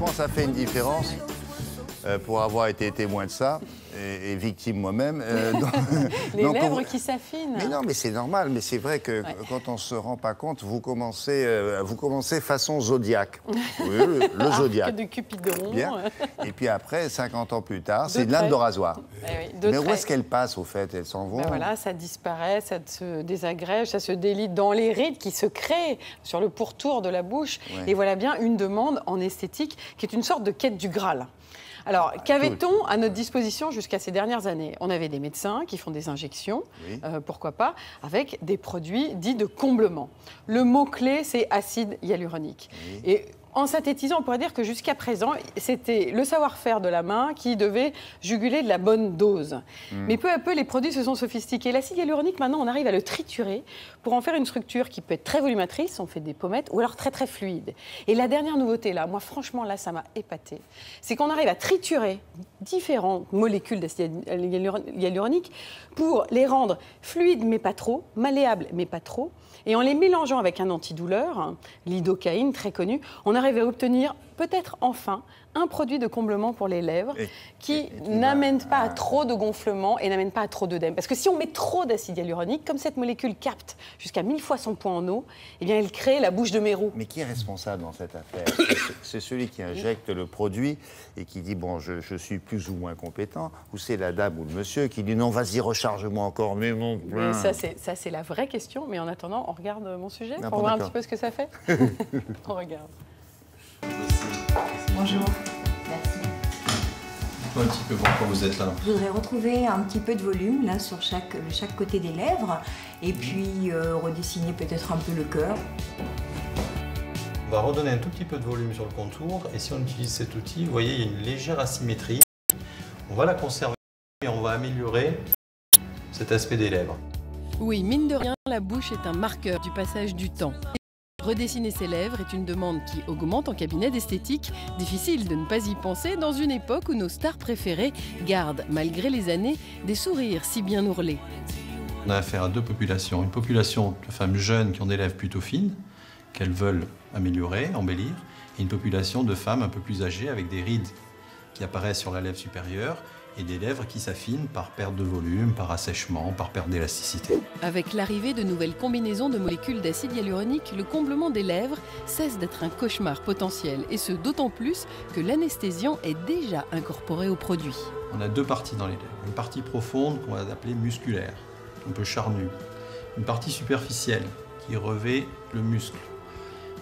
franchement, ça fait une différence. Pour avoir été témoin de ça et victime moi-même. Les lèvres qui s'affinent. Mais non, mais c'est normal. Mais c'est vrai que quand on ne se rend pas compte, vous commencez façon Zodiac. Oui, le Zodiac. De Cupidon. Bien. Et puis après, 50 ans plus tard, c'est une lame de rasoir. Mais où est-ce qu'elles passent, au fait? Elles s'en vont? Ben voilà, ça disparaît, ça se désagrège, ça se délite dans les rides qui se créent sur le pourtour de la bouche. Ouais. Et voilà bien une demande en esthétique qui est une sorte de quête du Graal. Alors, qu'avait-on à notre disposition jusqu'à ces dernières années? On avait des médecins qui font des injections, pourquoi pas, avec des produits dits de comblement. Le mot-clé, c'est acide hyaluronique. Et en synthétisant, on pourrait dire que jusqu'à présent, c'était le savoir-faire de la main qui devait juguler de la bonne dose. Mais peu à peu, les produits se sont sophistiqués. L'acide hyaluronique, maintenant, on arrive à le triturer pour en faire une structure qui peut être très volumatrice, on fait des pommettes, ou alors très très fluide. Et la dernière nouveauté, là, moi franchement, là, ça m'a épaté, c'est qu'on arrive à triturer différentes molécules d'acide hyaluronique pour les rendre fluides, mais pas trop, malléables, mais pas trop. Et en les mélangeant avec un antidouleur, l'idocaïne, très connu, on arrive à obtenir peut-être enfin un produit de comblement pour les lèvres qui n'amène pas à trop de gonflement et n'amène pas à trop d'œdème. Parce que si on met trop d'acide hyaluronique, comme cette molécule capte jusqu'à 1000 fois son poids en eau, eh bien elle crée la bouche de Mérou. Mais qui est responsable dans cette affaire? C'est celui qui injecte le produit et qui dit bon, je suis plus ou moins compétent, ou c'est la dame ou le monsieur qui dit non, vas-y, recharge-moi encore, mais bon. Ça c'est la vraie question, mais en attendant, on regarde mon sujet pour voir un petit peu ce que ça fait. On regarde. Bonjour. Merci. Un petit peu pourquoi vous êtes là. Je voudrais retrouver un petit peu de volume là sur chaque côté des lèvres et puis redessiner peut-être un peu le cœur. On va redonner un tout petit peu de volume sur le contour et si on utilise cet outil, vous voyez, il y a une légère asymétrie. On va la conserver et on va améliorer cet aspect des lèvres. Oui, mine de rien, la bouche est un marqueur du passage du temps. Redessiner ses lèvres est une demande qui augmente en cabinet d'esthétique. Difficile de ne pas y penser dans une époque où nos stars préférées gardent, malgré les années, des sourires si bien ourlés. On a affaire à deux populations. Une population de femmes jeunes qui ont des lèvres plutôt fines, qu'elles veulent améliorer, embellir, et une population de femmes un peu plus âgées avec des rides qui apparaissent sur la lèvre supérieure et des lèvres qui s'affinent par perte de volume, par assèchement, par perte d'élasticité. Avec l'arrivée de nouvelles combinaisons de molécules d'acide hyaluronique, le comblement des lèvres cesse d'être un cauchemar potentiel, et ce d'autant plus que l'anesthésiant est déjà incorporé au produit. On a deux parties dans les lèvres. Une partie profonde qu'on va appeler musculaire, un peu charnue. Une partie superficielle qui revêt le muscle.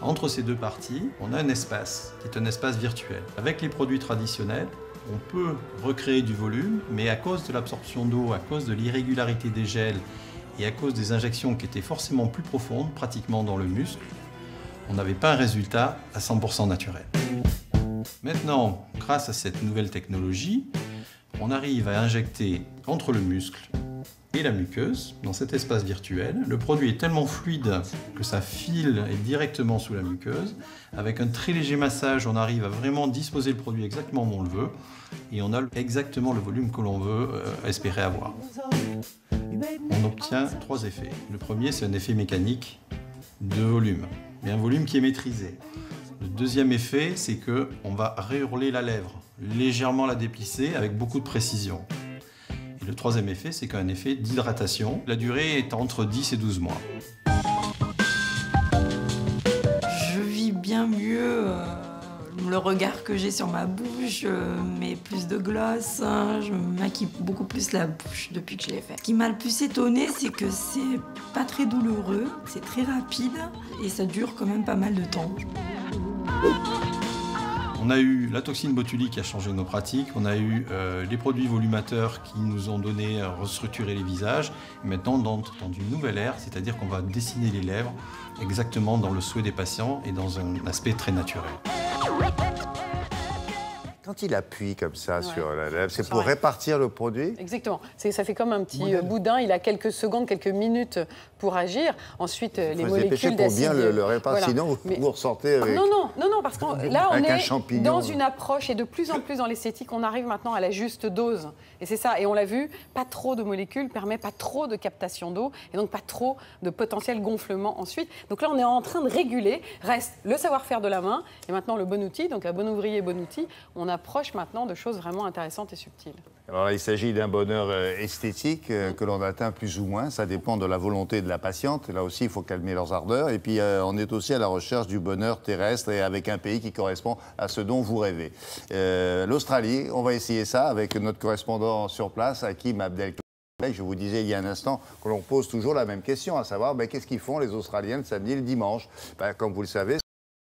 Entre ces deux parties, on a un espace qui est un espace virtuel. Avec les produits traditionnels, on peut recréer du volume, mais à cause de l'absorption d'eau, à cause de l'irrégularité des gels et à cause des injections qui étaient forcément plus profondes, pratiquement dans le muscle, on n'avait pas un résultat à 100% naturel. Maintenant, grâce à cette nouvelle technologie, on arrive à injecter entre le muscle et la muqueuse, dans cet espace virtuel. Le produit est tellement fluide que ça file directement sous la muqueuse. Avec un très léger massage, on arrive à vraiment disposer le produit exactement où on le veut et on a exactement le volume que l'on veut espérer avoir. On obtient trois effets. Le premier, c'est un effet mécanique de volume, mais un volume qui est maîtrisé. Le deuxième effet, c'est qu'on va réourler la lèvre, légèrement la déplisser avec beaucoup de précision. Et le troisième effet, c'est qu'un effet d'hydratation. La durée est entre 10 et 12 mois. Je vis bien mieux le regard que j'ai sur ma bouche, mets plus de gloss, je me maquille beaucoup plus la bouche depuis que je l'ai fait. Ce qui m'a le plus étonné, c'est que c'est pas très douloureux, c'est très rapide et ça dure quand même pas mal de temps. On a eu la toxine botulique qui a changé nos pratiques, on a eu les produits volumateurs qui nous ont donné à restructurer les visages. Et maintenant, on entre dans une nouvelle ère, c'est-à-dire qu'on va dessiner les lèvres exactement dans le souhait des patients et dans un aspect très naturel. Quand il appuie comme ça sur la lèvre, c'est C'est pour vrai. répartir le produit? Exactement. Ça fait comme un petit boudin. Il a quelques secondes, quelques minutes pour agir. Ensuite, les Il faut se dépêcher molécules pour bien d'acide... le répartir. Voilà. Sinon, Mais- vous ressortez avec... Non, parce que là, on Avec un est champignon. dans une approche, et de plus en plus dans l'esthétique, on arrive maintenant à la juste dose. Et c'est ça. Et on l'a vu, pas trop de molécules permet pas trop de captation d'eau, et donc pas trop de potentiel gonflement ensuite. Donc là, on est en train de réguler. Reste le savoir-faire de la main, et maintenant le bon outil. Donc un bon ouvrier, bon outil. On approche maintenant de choses vraiment intéressantes et subtiles. Alors là, il s'agit d'un bonheur esthétique que l'on atteint plus ou moins. Ça dépend de la volonté de la patiente. Là aussi, il faut calmer leurs ardeurs. Et puis, on est aussi à la recherche du bonheur terrestre et avec un pays qui correspond à ce dont vous rêvez. L'Australie, on va essayer ça avec notre correspondant sur place, Hakim Abdelkader. Je vous disais il y a un instant que l'on pose toujours la même question, à savoir qu'est-ce qu'ils font les Australiens le samedi et le dimanche. Comme vous le savez,